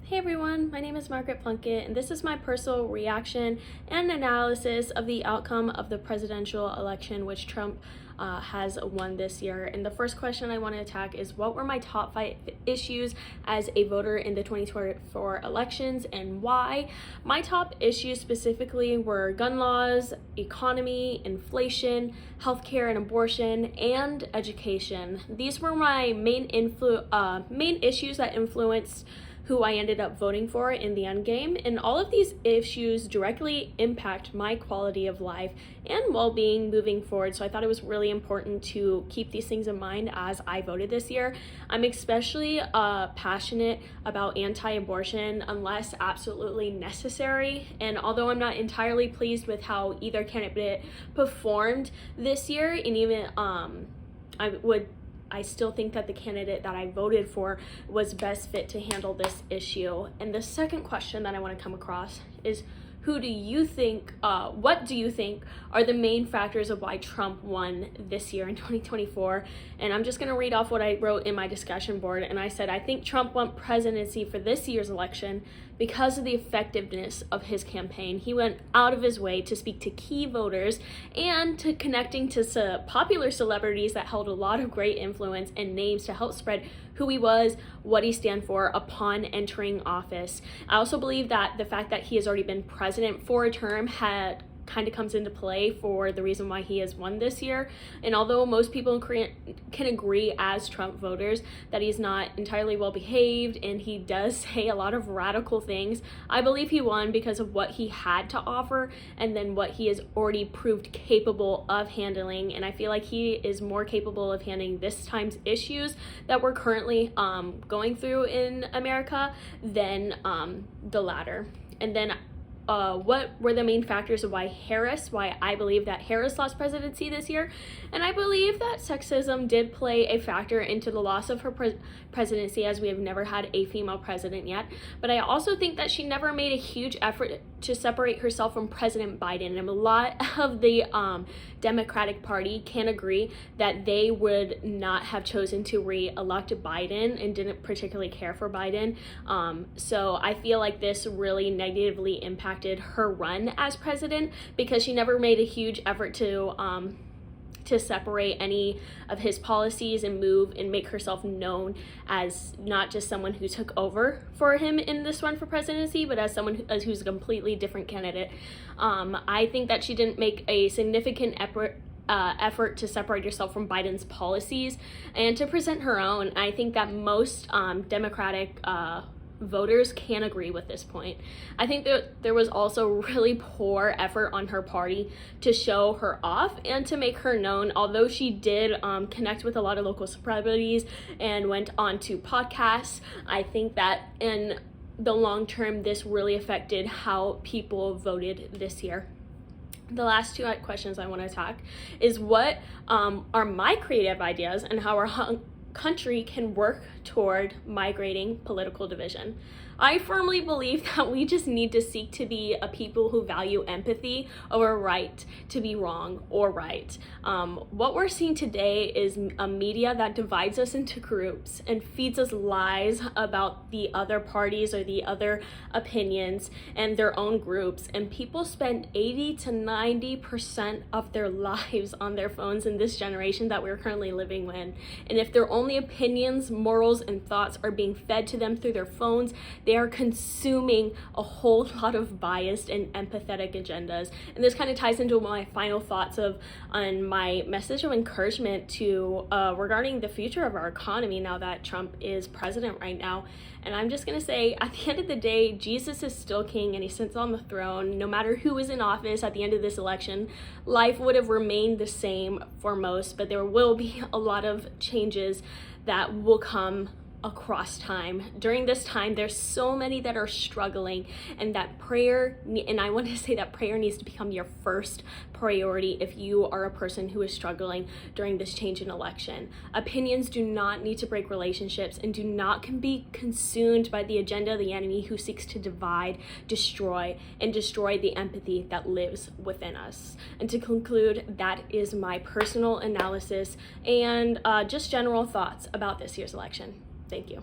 Hey everyone, my name is Margaret Plunkett, and this is my personal reaction and analysis of the outcome of the presidential election, which Trump has won this year. And the first question I want to attack is, what were my top 5 issues as a voter in the 2024 elections and why? My top issues specifically were gun laws, economy, inflation, healthcare and abortion, and education. These were my main issues that influenced who I ended up voting for in the end game, and all of these issues directly impact my quality of life and well-being moving forward. So I thought it was really important to keep these things in mind as I voted this year. I'm especially passionate about anti-abortion unless absolutely necessary, and although I'm not entirely pleased with how either candidate performed this year, and even I still think that the candidate that I voted for was best fit to handle this issue. And the second question that I want to come across is, what do you think are the main factors of why Trump won this year in 2024? And I'm just going to read off what I wrote in my discussion board. And I said, I think Trump won presidency for this year's election because of the effectiveness of his campaign. He went out of his way to speak to key voters and to connecting to popular celebrities that held a lot of great influence and names to help spread who he was, what he stand for upon entering office. I also believe that the fact that he has already been president for a term kind of comes into play for the reason why he has won this year. And although most people can agree as Trump voters that he's not entirely well behaved and he does say a lot of radical things, I believe he won because of what he had to offer and then what he has already proved capable of handling. And I feel like he is more capable of handling this time's issues that we're currently going through in America than the latter. And then what were the main factors of why I believe that Harris lost presidency this year? And I believe that sexism did play a factor into the loss of her presidency, as we have never had a female president yet. But I also think that she never made a huge effort to separate herself from President Biden. And a lot of the Democratic Party can agree that they would not have chosen to re-elect Biden and didn't particularly care for Biden. So I feel like this really negatively impacted her run as president because she never made a huge effort to separate any of his policies and move and make herself known as not just someone who took over for him in this run for presidency, but as someone who's a completely different candidate. I think that she didn't make a significant effort to separate herself from Biden's policies and to present her own. I think that most Democratic voters can agree with this point. I think that there was also really poor effort on her party to show her off and to make her known. Although she did connect with a lot of local celebrities and went on to podcasts, I think that in the long term this really affected how people voted this year. The last 2 questions I want to attack is, what are my creative ideas and how our country can work toward migrating political division. I firmly believe that we just need to seek to be a people who value empathy over right to be wrong or right. What we're seeing today is a media that divides us into groups and feeds us lies about the other parties or the other opinions and their own groups. And people spend 80 to 90% of their lives on their phones in this generation that we're currently living in. And if their only opinions, morals, and thoughts are being fed to them through their phones, they are consuming a whole lot of biased and empathetic agendas. And this kind of ties into my final thoughts on my message of encouragement to regarding the future of our economy now that Trump is president right now. And I'm just going to say, at the end of the day, Jesus is still king and he sits on the throne. No matter who is in office at the end of this election, life would have remained the same for most, but there will be a lot of changes that will come across time. During this time, there's so many that are struggling, and that prayer, and I want to say that prayer needs to become your first priority if you are a person who is struggling during this change in election. Opinions do not need to break relationships and do not be consumed by the agenda of the enemy who seeks to divide, destroy the empathy that lives within us. And to conclude, that is my personal analysis and just general thoughts about this year's election. Thank you.